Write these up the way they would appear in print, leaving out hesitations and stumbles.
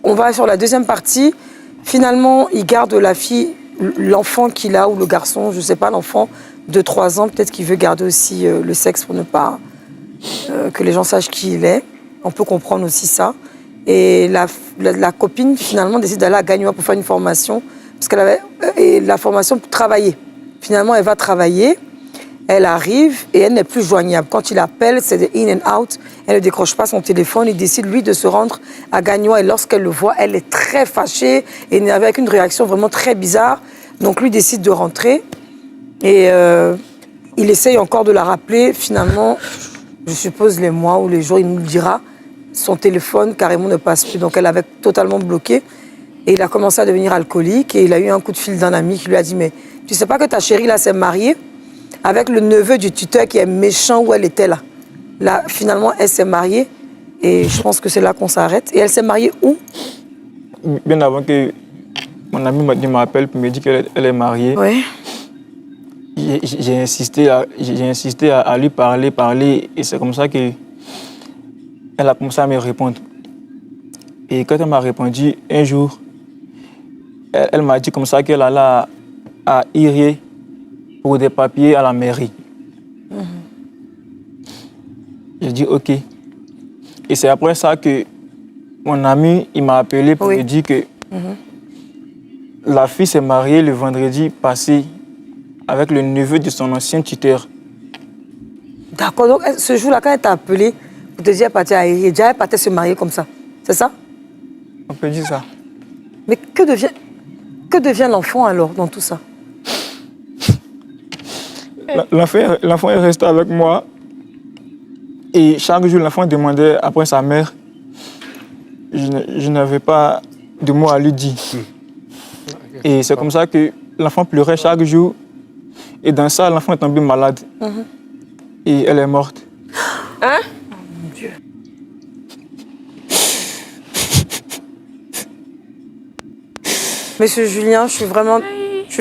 On va sur la deuxième partie. Finalement, il garde la fille, l'enfant qu'il a, ou le garçon, je ne sais pas, l'enfant de 3 ans. Peut-être qu'il veut garder aussi le sexe pour ne pas que les gens sachent qui il est. On peut comprendre aussi ça. Et la copine, finalement, décide d'aller à Gagnoa pour faire une formation. Parce qu'elle avait la formation pour travailler. Finalement, elle va travailler. Elle arrive et elle n'est plus joignable. Quand il appelle, c'est des in and out. Elle ne décroche pas son téléphone. Il décide, lui, de se rendre à Gagnoa. Et lorsqu'elle le voit, elle est très fâchée, énervée, avec une réaction vraiment très bizarre. Donc, lui décide de rentrer. Et il essaye encore de la rappeler. Finalement, je suppose les mois ou les jours, il nous le dira. Son téléphone, carrément, ne passe plus. Donc, elle avait totalement bloqué. Et il a commencé à devenir alcoolique. Et il a eu un coup de fil d'un ami qui lui a dit, mais tu ne sais pas que ta chérie, là, s'est mariée avec le neveu du tuteur qui est méchant où elle était là. Là, finalement, elle s'est mariée et je pense que c'est là qu'on s'arrête. Et elle s'est mariée où? Bien avant que mon ami m'appelle pour me dire qu'elle est mariée, Oui. j'ai insisté à lui parler et c'est comme ça qu'elle a commencé à me répondre. Et quand elle m'a répondu, un jour, elle m'a dit comme ça qu'elle allait à Iré pour des papiers à la mairie. J'ai dit OK. Et c'est après ça que mon ami il m'a appelé pour me dire que la fille s'est mariée le vendredi passé avec le neveu de son ancien tuteur. D'accord, donc ce jour-là, quand elle t'a appelé pour te dire qu'elle partait à Iri, déjà elle partait se marier comme ça, c'est ça? On peut dire ça. Mais que devient l'enfant alors dans tout ça? L'enfant est resté avec moi et chaque jour l'enfant demandait après sa mère. Je n'avais pas de mots à lui dire. Et c'est comme ça que l'enfant pleurait chaque jour et dans ça l'enfant est tombé malade et elle est morte. Hein? Oh mon Dieu. Monsieur Julien, je suis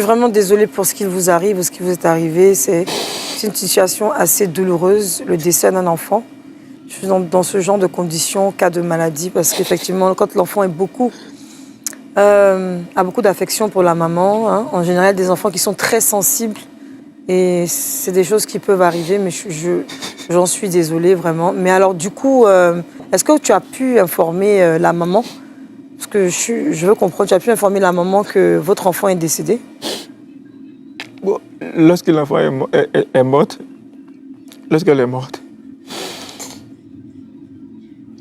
vraiment désolée pour ce qu'il vous arrive, ce qui vous est arrivé. C'est une situation assez douloureuse, le décès d'un enfant. Je suis dans ce genre de conditions, cas de maladie, parce qu'effectivement, quand l'enfant a beaucoup d'affection pour la maman, hein, en général, des enfants qui sont très sensibles, et c'est des choses qui peuvent arriver, mais j'en suis désolée, vraiment. Mais alors, du coup, est-ce que tu as pu informer la maman? Parce que je veux comprendre, tu as pu informer la maman que votre enfant est décédé? Bon, lorsque l'enfant est morte, lorsqu'elle est morte,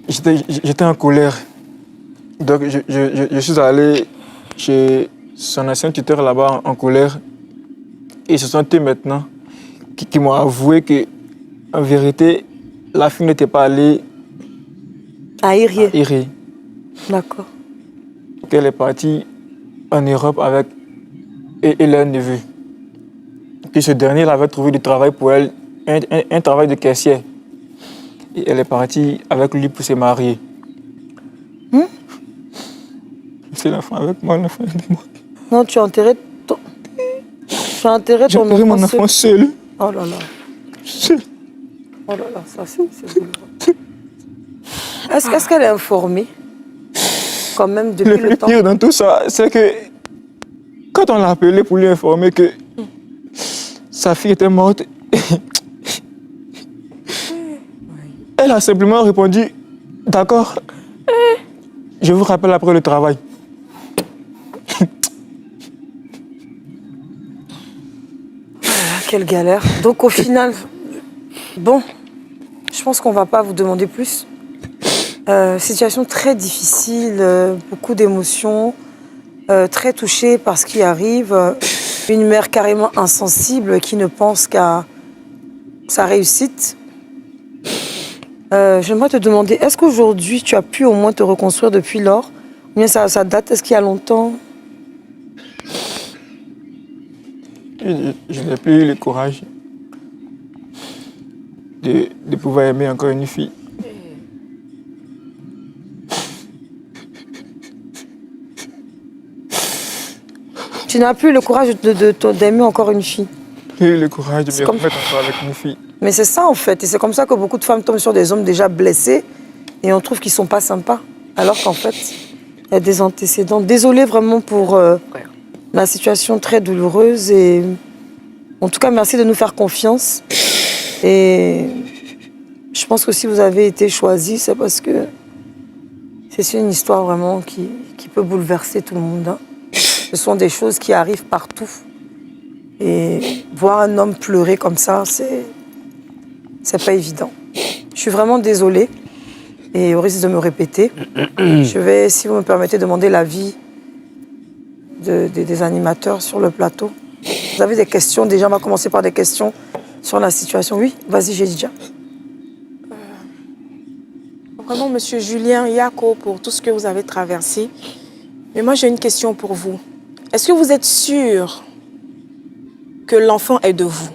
j'étais en colère. Donc je suis allé chez son ancien tuteur là-bas en colère. Et ce sont eux maintenant qui m'ont avoué que, en vérité, la fille n'était pas allée à Iri. D'accord. Qu'elle est partie en Europe avec et leur neveu. Que ce dernier avait trouvé du travail pour elle, un travail de caissière. Et elle est partie avec lui pour se marier. C'est l'enfant avec moi, l'enfant est mort. Non, tu as enterré ton J'ai enterré mon enfant seul. Oh là là. Seul. Oh là là, ça c'est douloureux. Est-ce qu'elle est informée quand même depuis le temps? Le pire dans tout ça, c'est que quand on l'a appelé pour lui informer que sa fille était morte, elle a simplement répondu « D'accord, je vous rappelle après le travail. » Quelle galère. Donc au final, bon, je pense qu'on ne va pas vous demander plus. Situation très difficile, beaucoup d'émotions, très touchée par ce qui arrive. Une mère carrément insensible qui ne pense qu'à sa réussite. J'aimerais te demander, est-ce qu'aujourd'hui tu as pu au moins te reconstruire depuis lors? Ou bien ça date, est-ce qu'il y a longtemps? Je n'ai plus eu le courage de pouvoir aimer encore une fille. Tu n'as plus le courage d'aimer encore une fille? J'ai eu le courage de me remettre encore avec une fille. Mais c'est ça en fait, et c'est comme ça que beaucoup de femmes tombent sur des hommes déjà blessés et on trouve qu'ils ne sont pas sympas, alors qu'en fait, Il y a des antécédents. Désolée vraiment pour la situation très douloureuse. Et en tout cas, merci de nous faire confiance. Et je pense que si vous avez été choisi, c'est parce que c'est une histoire vraiment qui peut bouleverser tout le monde. Hein. Ce sont des choses qui arrivent partout. Et voir un homme pleurer comme ça, c'est pas évident. Je suis vraiment désolée. Et au risque de me répéter, je vais, si vous me permettez, demander l'avis des animateurs sur le plateau. Vous avez des questions? Déjà, on va commencer par des questions sur la situation. Oui, vas-y, Jedidja. Vraiment, Monsieur Julien Yako, pour tout ce que vous avez traversé. Mais moi, j'ai une question pour vous. Est-ce que vous êtes sûr que l'enfant est de vous?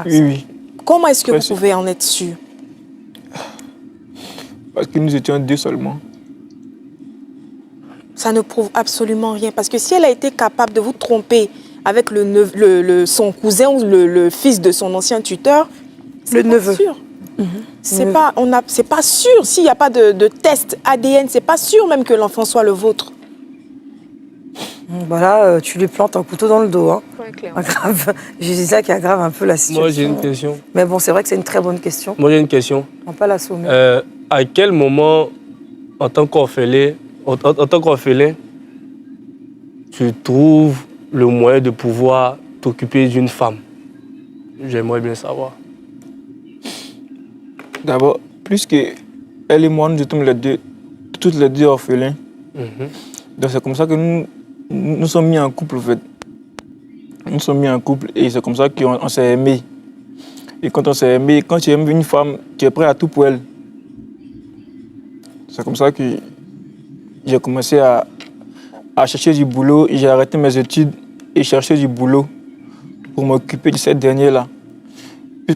Oui. Comment est-ce que vous pouvez en être sûr? Parce que nous étions 2 seulement. Ça ne prouve absolument rien. Parce que si elle a été capable de vous tromper avec son cousin ou le fils de son ancien tuteur, le neveu. Sûr. C'est pas sûr. S'il n'y a pas de test ADN, c'est pas sûr même que l'enfant soit le vôtre. Voilà, tu lui plantes un couteau dans le dos. Hein. Ouais, clairement. Je dis ça qui aggrave un peu la situation. Moi, j'ai une question. Mais bon, c'est vrai que c'est une très bonne question. Moi, j'ai une question. On va pas l'assommer. À quel moment, en tant qu'orphelin, tu trouves le moyen de pouvoir t'occuper d'une femme? J'aimerais bien savoir. D'abord, puisque elle et moi, nous étions toutes les deux orphelins. Donc c'est comme ça que nous sommes mis en couple, en fait. Nous sommes mis en couple et c'est comme ça qu'on s'est aimés. Et quand on s'est aimés, quand tu aimes une femme, tu es prêt à tout pour elle. C'est comme ça que j'ai commencé à chercher du boulot. J'ai arrêté mes études et cherché du boulot pour m'occuper de cette dernière-là.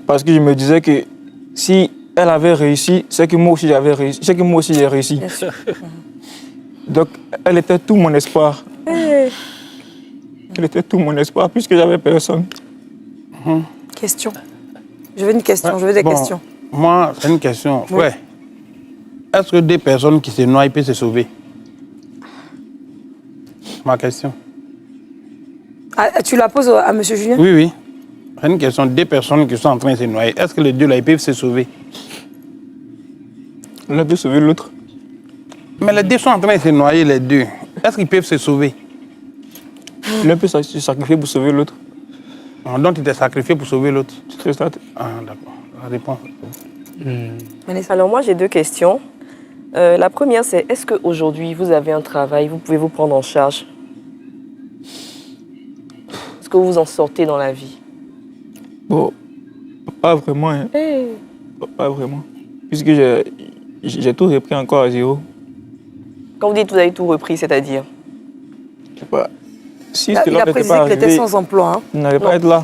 Parce que je me disais que si elle avait réussi, c'est que moi aussi j'avais réussi. C'est que moi aussi j'ai réussi. Donc elle était tout mon espoir. Elle était tout mon espoir puisque j'avais personne. Question. Je veux une question, je veux des questions. Moi, c'est une question. Oui. Ouais. Est-ce que des personnes qui se noient peuvent se sauver? Ma question. Ah, tu la poses à M. Julien? Oui, oui. C'est une question. Des personnes qui sont en train de se noyer, est-ce que les deux là, ils peuvent se sauver? L'un peut sauver l'autre. Mais les deux sont en train de se noyer, les deux. Est-ce qu'ils peuvent se sauver? L'un peut se sacrifier pour sauver l'autre. Donc, tu t'es sacrifié pour sauver l'autre? C'est ça. Ah, d'accord. La réponse. Alors moi, j'ai 2 questions. La première, c'est est-ce qu'aujourd'hui, vous avez un travail, vous pouvez vous prendre en charge? Est-ce que vous vous en sortez dans la vie? Bon, pas vraiment. Hein. Pas vraiment. Puisque j'ai tout repris encore à zéro. Quand vous dites que vous avez tout repris, c'est-à-dire? Je sais pas. Si Il a précisé qu'il était sans emploi. Hein. Il n'allait pas être là.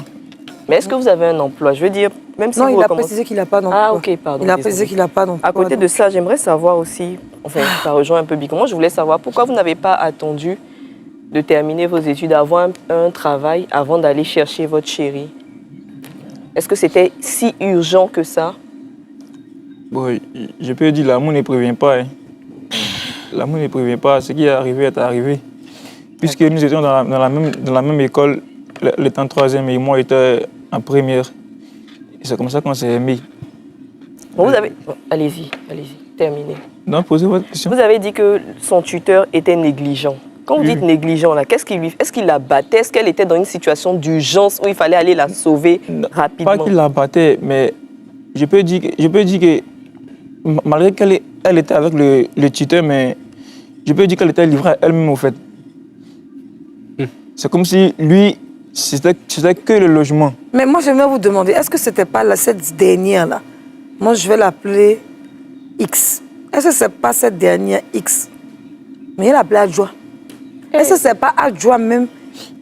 Mais est-ce que vous avez un emploi? Je veux dire, même si non, vous il a précisé qu'il n'a pas d'emploi. Ah, ok, pardon. Il a précisé qu'il n'a pas d'emploi. À côté de ça, j'aimerais savoir aussi, enfin, ça rejoint un peu Bicon. Moi, je voulais savoir pourquoi vous n'avez pas attendu de terminer vos études, d'avoir un travail avant d'aller chercher votre chérie. Est-ce que c'était si urgent que ça? Bon, je peux dire, l'amour ne prévient pas. Hein. L'amour ne prévient pas. Ce qui est arrivé est arrivé. Puisque nous étions dans la même école, elle était en 3e et moi j'étais en première. Et c'est comme ça qu'on s'est aimés. Bon, vous avez... Allez-y, terminez. Non, posez votre question. Vous avez dit que son tuteur était négligent. Quand vous dites négligent, là, qu'est-ce qu'il lui... Est-ce qu'il la battait? Est-ce qu'elle était dans une situation d'urgence où il fallait aller la sauver rapidement? Pas qu'il la battait, mais je peux dire que malgré qu'elle était avec le tuteur, mais je peux dire qu'elle était livrée à elle-même au fait. C'est comme si lui, c'était que le logement. Mais moi, j'aimerais vous demander, est-ce que c'était pas cette dernière-là? Moi, je vais l'appeler X. Est-ce que c'est pas cette dernière X? Mais il l'appelait Adjoa. Est-ce que c'est pas Adjoa même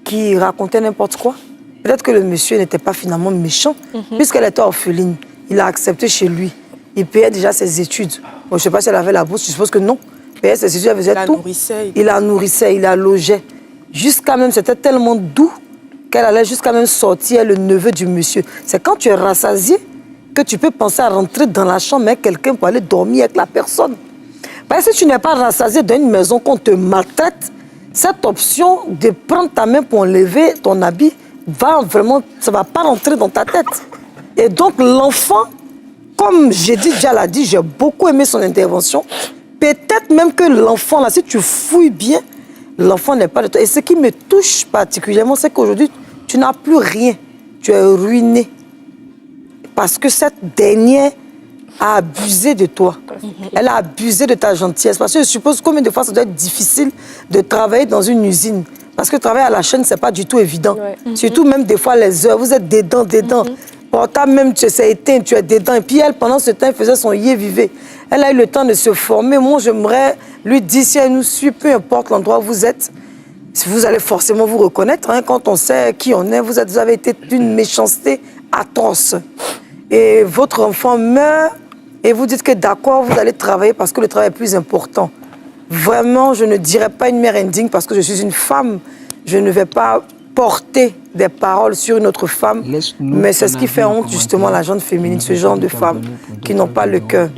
qui racontait n'importe quoi? Peut-être que le monsieur n'était pas finalement méchant, puisqu'elle était orpheline. Il a accepté chez lui. Il payait déjà ses études. Bon, je ne sais pas si elle avait la bourse, je suppose que non. Il payait ses études, elle faisait tout. Il la nourrissait, il la logeait. Jusqu'à même, c'était tellement doux qu'elle allait jusqu'à même sortir le neveu du monsieur. C'est quand tu es rassasié que tu peux penser à rentrer dans la chambre avec quelqu'un pour aller dormir avec la personne. Parce que si tu n'es pas rassasié dans une maison qu'on te maltraite, cette option de prendre ta main pour enlever ton habit, ça ne va pas rentrer dans ta tête. Et donc l'enfant, comme j'ai dit, déjà l'a dit, j'ai beaucoup aimé son intervention. Peut-être même que l'enfant, là, si tu fouilles bien, l'enfant n'est pas de toi. Et ce qui me touche particulièrement, c'est qu'aujourd'hui, tu n'as plus rien. Tu es ruiné. Parce que cette dernière a abusé de toi. Elle a abusé de ta gentillesse. Parce que je suppose combien de fois ça doit être difficile de travailler dans une usine. Parce que travailler à la chaîne, ce n'est pas du tout évident. Surtout même des fois les heures, vous êtes dedans. Portable même, tu sais éteint, tu es dedans. Et puis elle, pendant ce temps, elle faisait son yé-vivé. Elle a eu le temps de se former. Moi, j'aimerais lui dire, si elle nous suit, peu importe l'endroit où vous êtes, vous allez forcément vous reconnaître. Hein, quand on sait qui on est, vous avez été d'une méchanceté atroce. Et votre enfant meurt et vous dites que d'accord, vous allez travailler parce que le travail est plus important. Vraiment, je ne dirais pas une mère indigne parce que je suis une femme. Je ne vais pas porter des paroles sur une autre femme, mais c'est ce qui fait honte justement à la gente féminine, ce genre de femmes qui n'ont pas le cœur.